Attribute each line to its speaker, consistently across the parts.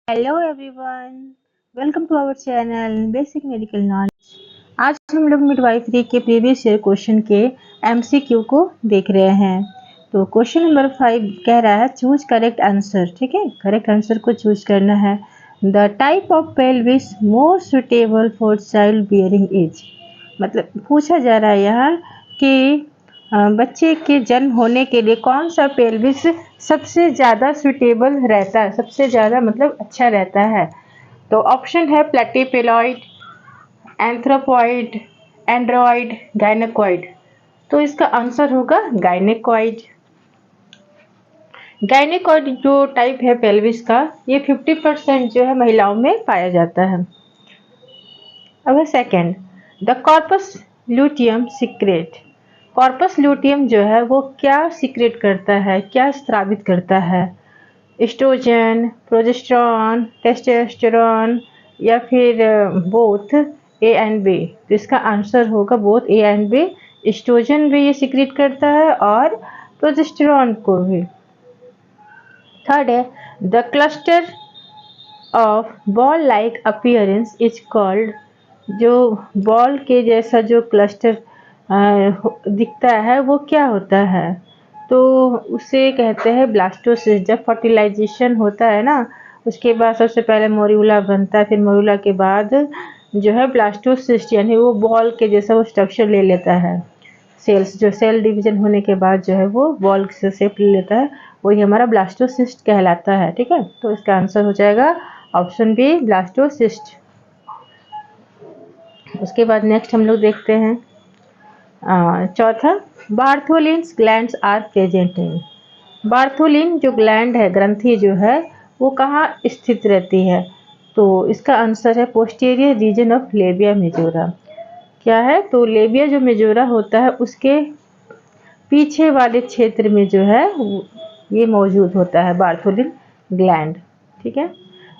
Speaker 1: Hello everyone, welcome to our channel basic medical knowledge. आज हम लोग मिडवाइफरी के प्रीवियस ईयर क्वेश्चन के एमसीक्यू को देख रहे हैं। तो क्वेश्चन नंबर 5 कह रहा है चूज करेक्ट आंसर। ठीक है, करेक्ट आंसर को चूज करना है। The type of pelvis more suitable for child bearing as. मतलब पूछा जा रहा है यहाँ कि बच्चे के जन्म होने के लिए कौन सा पेल्विस सबसे ज़्यादा सुटेबल रहता है, सबसे ज़्यादा मतलब अच्छा रहता है। तो ऑप्शन है प्लेटिपेलॉइड, एंथ्रोपॉइड, एंड्रॉइड, गायनेकॉइड। तो इसका आंसर होगा गायनेकॉइड। गायनेकॉइड जो टाइप है पेल्विस का, ये 50% जो है महिलाओं में पाया जाता है। अब second, the corpus luteum secret. Corpus luteum जो है वो क्या सीक्रेट करता है, क्या स्रावित करता है? एस्ट्रोजन, प्रोजेस्टेरॉन, टेस्टोस्टेरोन या फिर बोथ ए एंड बी। तो इसका आंसर होगा both A and B. Oestrogen भी ये सीक्रेट करता है और प्रोजेस्टेरॉन को भी। थर्ड है the cluster of ball like appearance is called. जो बॉल के जैसा जो क्लस्टर दिखता है वो क्या होता है? तो उसे कहते हैं ब्लास्टोसिस्ट। जब फर्टिलाइजेशन होता है ना, उसके बाद सबसे पहले मोरिउला बनता है, फिर मोरिउला के बाद जो है ब्लास्टोसिस्ट यानी वो बॉल के जैसा वो स्ट्रक्चर ले लेता है। सेल्स जो सेल डिवीजन होने के बाद जो है वो बॉल से शेप ले लेता है, वही हमारा ब्लास्टोसिस्ट कहलाता है। ठीक है, तो इसका आंसर हो जाएगा ऑप्शन बी, ब्लास्टोसिस्ट। उसके बाद नेक्स्ट हम लोग देखते हैं चौथा, Bartholin's glands are present in. Bartholin जो ग्लैंड है, ग्रंथि जो है, वो कहाँ स्थित रहती है? तो इसका आंसर है posterior reason of labia majora. क्या है? तो लेबिया जो मेजोरा होता है उसके पीछे वाले क्षेत्र में जो है ये मौजूद होता है बार्थोलिन ग्लैंड। ठीक है,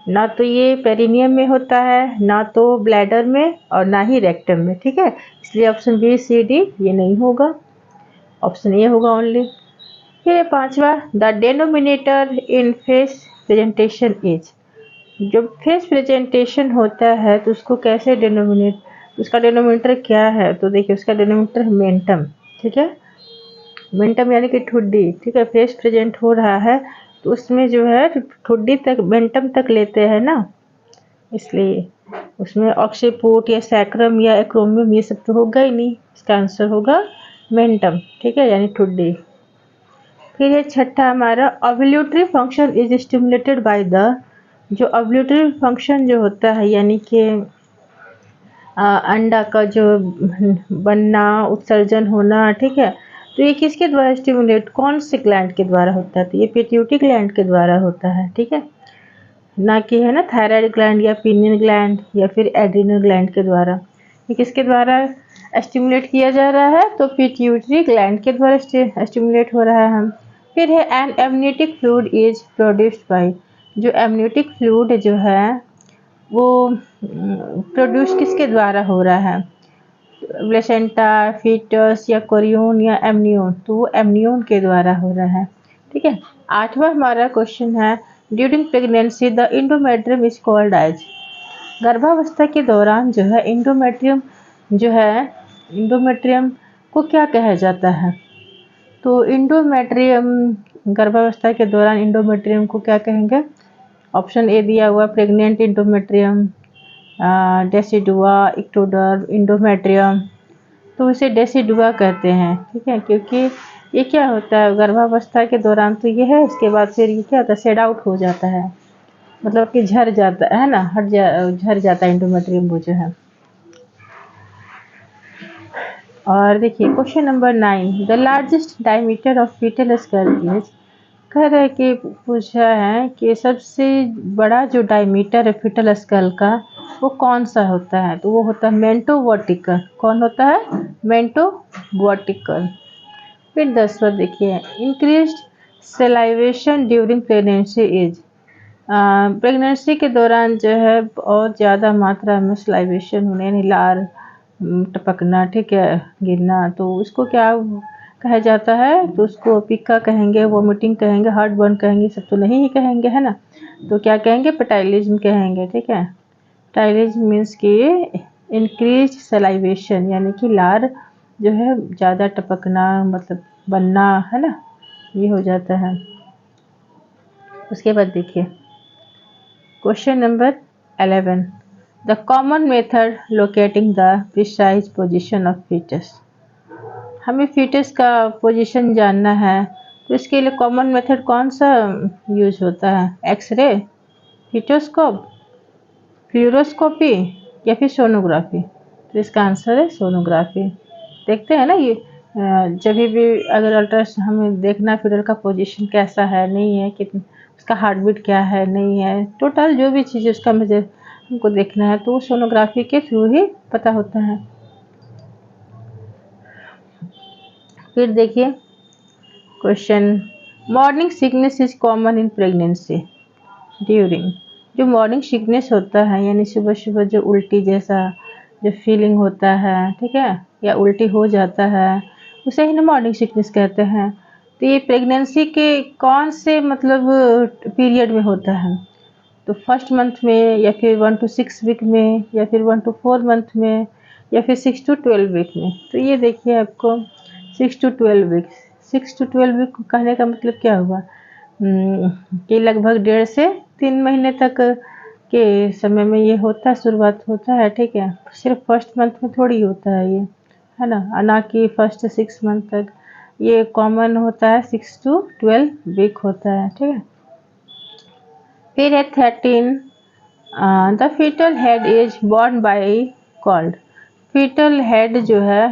Speaker 1: ना तो ये पेरिनियम में होता है, ना तो ब्लैडर में, और ना ही रेक्टम में। ठीक है, इसलिए ऑप्शन बी सी डी ये नहीं होगा, ऑप्शन ए होगा ओनली। फिर पांचवा, the denominator in face presentation is. जब फेस प्रेजेंटेशन होता है तो उसको कैसे डेनोमिनेट, उसका डेनोमिनेटर क्या है? तो देखिए उसका डेनोमिनेटर मेंटम। ठीक है, मेंटम यानी कि ठुड्डी। ठीक है, फेस प्रेजेंट हो रहा है तो उसमें जो है ठुड्डी तक, मेंटम तक लेते हैं ना, इसलिए उसमें ऑक्सीपुट या सैक्रम या एक्रोमियम ये सब तो होगा ही नहीं। इसका आंसर होगा मेंटम। ठीक है, यानी ठुड्डी। फिर ये छठा हमारा, ovulatory function is stimulated by the. जो ओव्यूलेटरी फंक्शन जो होता है यानी कि अंडा का जो बनना, उत्सर्जन होना, ठीक है, तो ये किसके द्वारा स्टिमुलेट, कौन से ग्लैंड के द्वारा होता है? तो ये पिट्यूटरी ग्लैंड के द्वारा होता है। ठीक है, ना कि है ना थायराइड ग्लैंड या पिनियन ग्लैंड या फिर एड्रिनल ग्लैंड के द्वारा। ये किसके द्वारा स्टिमुलेट किया जा रहा है? तो पिट्यूटरी ग्लैंड के द्वारा स्टिमुलेट हो रहा है हम। फिर है an amniotic fluid is produced by. जो एमनियोटिक फ्लूइड जो है वो प्रोड्यूस किसके द्वारा हो रहा है? प्लेसेंटा, फीटस या कोरियन या एमनियोन? तो वो एमनियोन के द्वारा हो रहा है। ठीक है, आठवां हमारा क्वेश्चन है, during pregnancy the endometrium is called as. गर्भावस्था के दौरान जो है इंडोमेट्रियम जो है, इंडोमेट्रियम को क्या कहा जाता है? तो इंडोमेट्रियम, गर्भावस्था के दौरान इंडोमेट्रियम को क्या कहेंगे? ऑप्शन ए दिया हुआ pregnant endometrium, decidua, ectoderm, endometrium. तो इसे डेसिडुआ कहते हैं। ठीक है, क्योंकि ये क्या होता है गर्भावस्था के दौरान तो ये है, उसके बाद फिर ये क्या होता है, सेड आउट हो जाता है, मतलब कि झड़ जाता है ना, झड़ जाता है इंडोमेट्रियम वो जो है। और देखिए question number 9, the largest diameter of foetal skull is. कह रहे कि पूछा है कि सबसे बड़ा जो डायमीटर है फीटल स्कल का वो कौन सा होता है? तो वो होता है मेंटोवर्टिकल। कौन होता है? मेंटोवर्टिकल। फिर 10वां देखिए, increased salivation during pregnancy is. Pregnancy के दौरान जो है बहुत ज़्यादा मात्रा में सलाइवेशन होने यानी लार टपकना, ठीक है, गिरना, तो उसको क्या कहा जाता है? तो उसको पिका कहेंगे, वोमिटिंग कहेंगे, हार्ट बर्न कहेंगे, सब तो नहीं ही कहेंगे, है ना। तो क्या कहेंगे, पेटाइलिज्म कहेंगे, ठीक है। पेटाइलिज्म मीन्स कि इंक्रीज सलाइवेशन, यानी कि लार जो है ज़्यादा टपकना, मतलब बनना, है ना, ये हो जाता है। उसके बाद देखिए question number 11, the common method locating the precise position of foetus. हमें फीटस का पोजीशन जानना है, तो इसके लिए कॉमन मेथड कौन सा यूज होता है? एक्सरे, फीटोस्कोप, फ्लूरोस्कोपी या फिर सोनोग्राफी? तो इसका आंसर है सोनोग्राफी। देखते हैं ना, ये जब भी अगर अल्ट्रासाउंड हमें देखना फीटल का पोजीशन कैसा है, नहीं है, कितना उसका हार्ट बीट क्या है, नहीं है, टोटल जो भी चीज़ उसका मुझे हमको देखना है, तो वो सोनोग्राफी के थ्रू ही पता होता है। फिर देखिए question, morning sickness is common in pregnancy during. जो मॉर्निंग सिकनेस होता है, यानी सुबह सुबह जो उल्टी जैसा जो फीलिंग होता है, ठीक है, या उल्टी हो जाता है, उसे ही ना मॉर्निंग सिकनेस कहते हैं। तो ये प्रेगनेंसी के कौन से मतलब पीरियड में होता है? तो फर्स्ट मंथ में, या फिर 1 to 6 वीक में, या फिर 1 to 4 मंथ में, या फिर 6 to 12 वीक में? तो ये देखिए आपको 6 to 12 वीक, 6 to 12 वीक कहने का मतलब क्या हुआ कि लगभग 1.5 से 3 महीने तक के समय में ये होता है, शुरुआत होता है, ठीक है। सिर्फ फर्स्ट मंथ में थोड़ी होता है ये, है ना, ना कि फर्स्ट 6 मंथ तक। ये कॉमन होता है 6 to 12 वीक होता है, ठीक है। फिर है 13, the foetal head is born by called. Foetal head जो है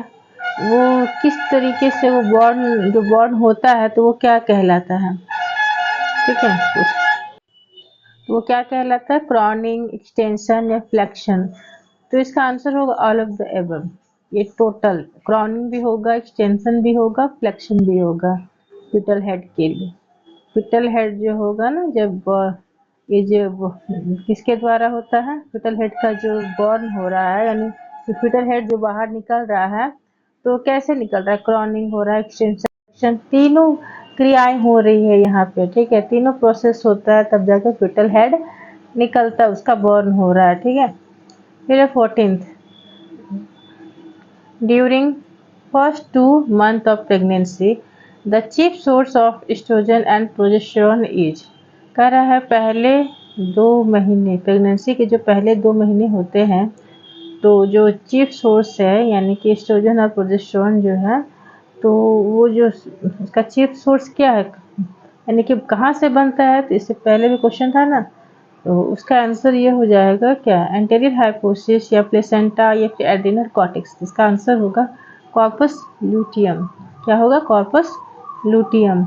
Speaker 1: वो किस तरीके से वो बॉर्न होता है, तो वो क्या कहलाता है, ठीक है। तो वो क्या कहलाता है? क्रॉनिंग, एक्सटेंशन या फ्लेक्शन? तो इसका आंसर होगा ऑल ऑफ द एबव। ये टोटल क्रॉनिंग भी होगा, एक्सटेंशन भी होगा, फ्लेक्शन भी होगा फीटल हेड के लिए। फीटल हेड जो होगा ना, जब ये जो किसके द्वारा होता है, फीटल हेड का जो बॉर्न हो रहा है, यानी फीटल हेड जो बाहर निकल रहा है, तो कैसे निकल रहा है? क्रॉनिंग हो रहा है, एक्सटेंशन, तीनों क्रियाएं हो रही है यहाँ पे, ठीक है। तीनों प्रोसेस होता है, तब जाकर फीटल हेड निकलता है, उसका बॉर्न हो रहा है, ठीक है। फिर 14th, during first 2 months of pregnancy the chief source of estrogen and progesterone is। कह रहा है पहले 2 महीने, प्रेगनेंसी के जो पहले 2 महीने होते हैं, तो जो चीफ सोर्स है, यानी कि एस्ट्रोजन और प्रोजेस्टेरोन जो है, तो वो जो उसका चीफ सोर्स क्या है, यानी कि कहाँ से बनता है? तो इससे पहले भी क्वेश्चन था ना, तो उसका आंसर ये हो जाएगा क्या, एंटेरियर हाइपोफिसिस या प्लेसेंटा या फिर एड्रिनल कॉर्टेक्स? इसका आंसर होगा कॉर्पस लूटियम। क्या होगा? Corpus luteum.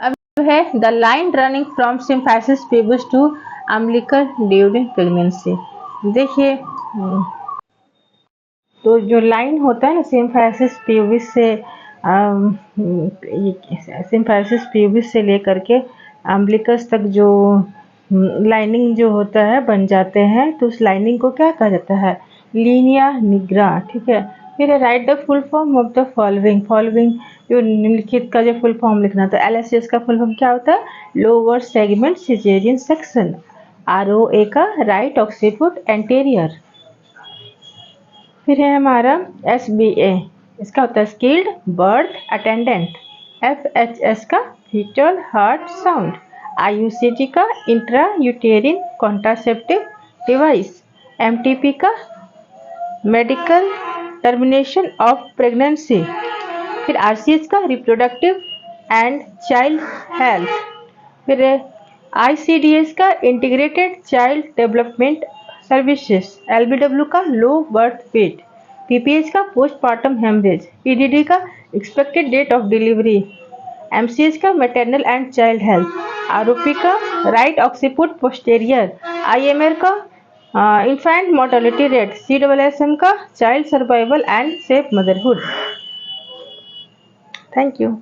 Speaker 1: अब है the line running from symphysis pubis to umbilical during pregnancy. देखिए तो जो लाइन होता है ना सिम्फाइसिस प्यूबिस से सिम्फाइसिस प्यूबिस से लेकर के अम्बिलिकस तक जो लाइनिंग जो होता है बन जाते हैं, तो उस लाइनिंग को क्या कहा जाता है? लीनिया निग्रा, ठीक है। फिर right the full form of the following जो निम्नलिखित का जो फुल फॉर्म लिखना, तो LSS का फुल फॉर्म क्या होता है? Lower segment caesarean section. ROA का राइट ऑक्सीपुट एंटेरियर। फिर है हमारा SBA, इसका होता है स्किल्ड बर्थ अटेंडेंट। FHS का फीटल हार्ट साउंड। IUCD का intra uterine contraceptive device. MTP का मेडिकल टर्मिनेशन ऑफ प्रेगनेंसी। फिर RCH का रिप्रोडक्टिव एंड चाइल्ड हेल्थ। फिर ICDS का integrated child development services. LBW का लो बर्थ वेट। PPH का postmortem haemorrhage. PDD का expected date of delivery. MCH का maternal and child health. ROP का right occiput posterior. IMR का infant mortality rate. CSSM का child survival and safe motherhood. Thank you.